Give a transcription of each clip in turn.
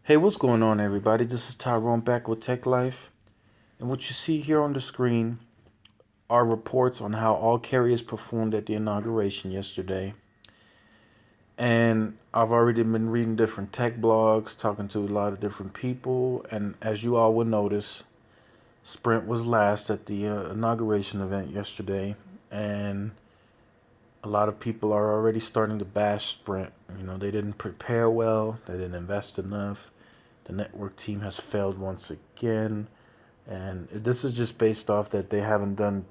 Hey, what's going on, everybody? This is Tyrone back with Tech Life. And what you see here on the screen are reports on how all carriers performed at the inauguration yesterday. And I've already been reading different tech blogs, talking to a lot of different people. And as you all will notice, Sprint was last at the inauguration event yesterday. And a lot of people are already starting to bash Sprint. They didn't prepare well, they didn't invest enough. The network team has failed once again. And this is just based off that they haven't done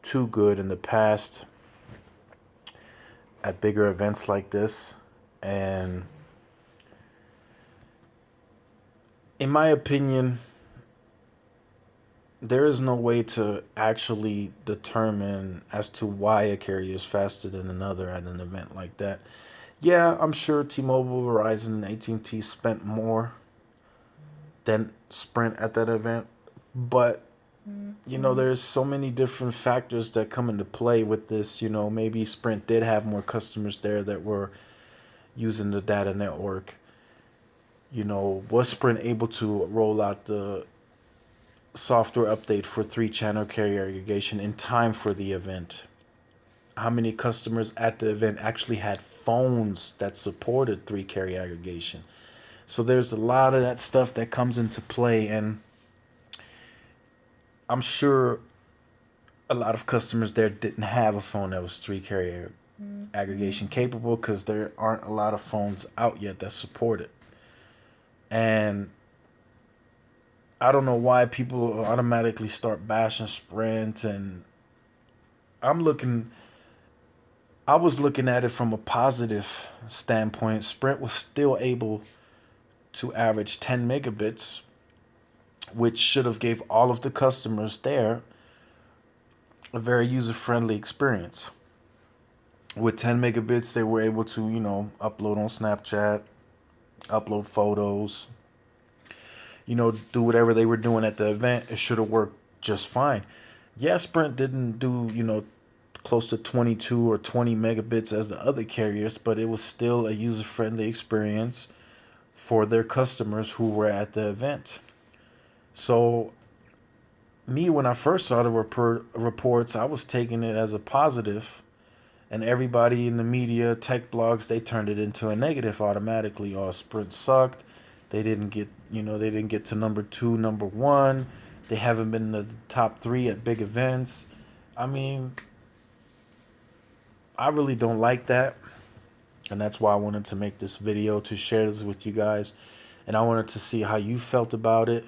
too good in the past at bigger events like this. And in my opinion, there is no way to actually determine as to why a carrier is faster than another at an event like that. Yeah, I'm sure T-Mobile, Verizon, and at&t spent more than Sprint at that event, but there's so many different factors that come into play with this. Maybe Sprint did have more customers there that were using the data network. Was Sprint able to roll out the software update for three channel carrier aggregation in time for the event? How many customers at the event actually had phones that supported three carrier aggregation? So there's a lot of that stuff that comes into play, and I'm sure a lot of customers there didn't have a phone that was three carrier aggregation capable because there aren't a lot of phones out yet that support it. And I don't know why people automatically start bashing Sprint. And I'm looking, I was looking at it from a positive standpoint. Sprint was still able to average 10 megabits, which should have gave all of the customers there a very user-friendly experience. With 10 megabits, they were able to, upload on Snapchat, upload photos, do whatever they were doing at the event. It should have worked just fine. Yeah, Sprint didn't do, close to 22 or 20 megabits as the other carriers, but it was still a user friendly experience for their customers who were at the event. So, me, when I first saw the reports, I was taking it as a positive, and everybody in the media, tech blogs, they turned it into a negative automatically. Oh, Sprint sucked. They didn't get to number two, number one. They haven't been in the top three at big events. I mean, I really don't like that. And that's why I wanted to make this video to share this with you guys. And I wanted to see how you felt about it.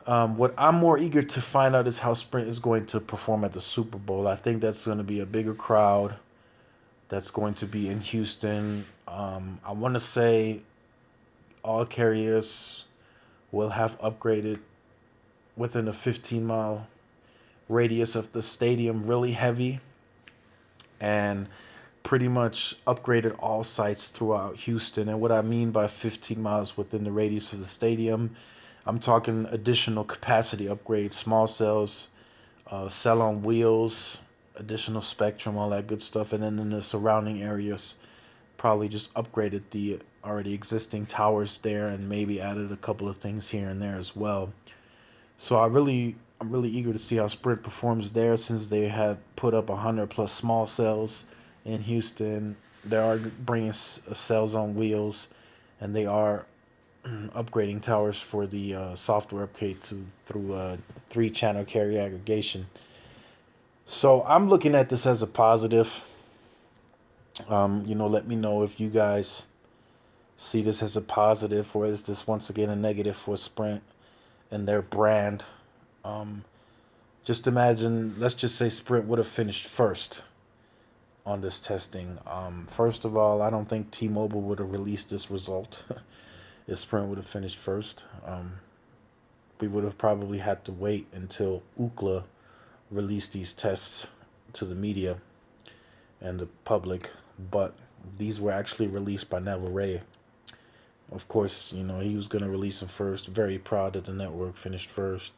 What I'm more eager to find out is how Sprint is going to perform at the Super Bowl. I think that's going to be a bigger crowd that's going to be in Houston. I want to say all carriers will have upgraded within a 15-mile radius of the stadium really heavy, and pretty much upgraded all sites throughout Houston. And what I mean by 15 miles within the radius of the stadium, I'm talking additional capacity upgrades, small cells, cell on wheels, additional spectrum, all that good stuff. And then in the surrounding areas, probably just upgraded the already existing towers there and maybe added a couple of things here and there as well. So I'm really eager to see how Sprint performs there, since they had put up 100 plus small cells in Houston. They are bringing cells on wheels, and they are upgrading towers for the software upgrade through three channel carrier aggregation. So I'm looking at this as a positive. Let me know if you guys see this as a positive, or is this once again a negative for Sprint and their brand. Um, just imagine, let's just say Sprint would have finished first on this testing. First of all, I don't think T-Mobile would have released this result if Sprint would have finished first. We would have probably had to wait until Ookla released these tests to the media and the public, but these were actually released by Neville Ray. Of course, he was going to release them first. Very proud that the network finished first,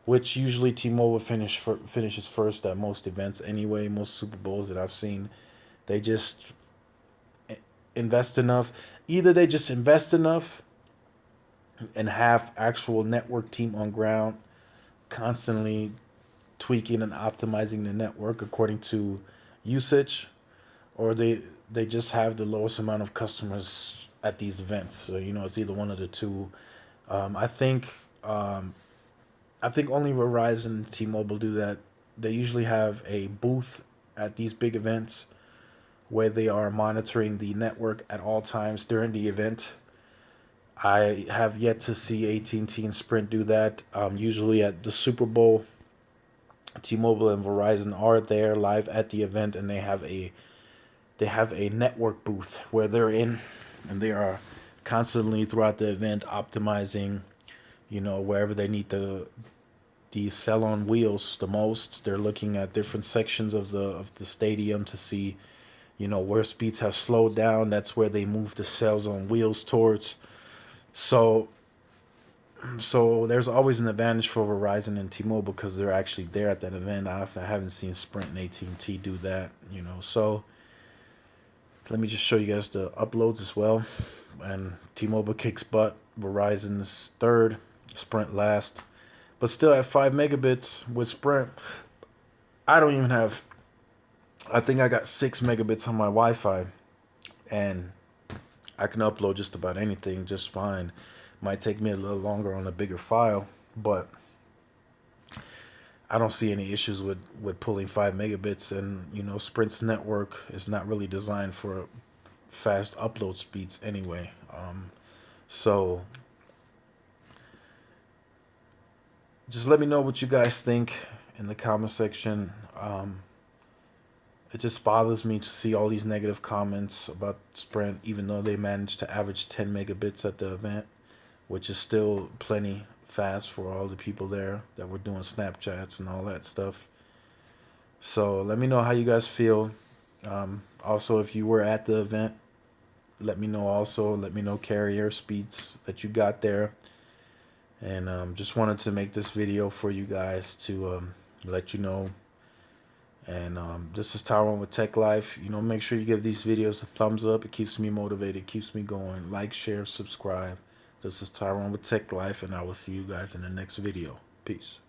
which usually T-Mobile finishes first at most events anyway. Most Super Bowls that I've seen, they just invest enough. Either they just invest enough, and have actual network team on ground constantly tweaking and optimizing the network according to usage, or they just have the lowest amount of customers at these events. So it's either one of the two. Um, I think um, I think only Verizon and T-Mobile do that. They usually have a booth at these big events where they are monitoring the network at all times during the event. I have yet to see AT&T and T and Sprint do that. Usually at the Super Bowl, T-Mobile and Verizon are there live at the event, and they have a network booth where they're in, and they are constantly throughout the event optimizing, wherever they need the cell on wheels the most. They're looking at different sections of the stadium to see, where speeds have slowed down. That's where they move the cells on wheels towards. So so there's always an advantage for Verizon and T-Mobile because they're actually there at that event. I haven't seen Sprint and AT&T do that. So let me just show you guys the uploads as well. And T-Mobile kicks butt. Verizon's third, Sprint last, but still at 5 megabits with Sprint. I don't even have. I think I got 6 megabits on my Wi-Fi, and I can upload just about anything just fine. Might take me a little longer on a bigger file, but I don't see any issues with pulling 5 megabits. And Sprint's network is not really designed for fast upload speeds anyway. So just let me know what you guys think in the comment section. It just bothers me to see all these negative comments about Sprint, even though they managed to average 10 megabits at the event, which is still plenty fast for all the people there that were doing Snapchats and all that stuff. So let me know how you guys feel. Also, if you were at the event, let me know also. Let me know carrier speeds that you got there. And just wanted to make this video for you guys to let you know. And this is Tyrone with Tech Life. Make sure you give these videos a thumbs up. It keeps me motivated, keeps me going. Like, share, subscribe. This is Tyrone with Tech Life, and I will see you guys in the next video. Peace.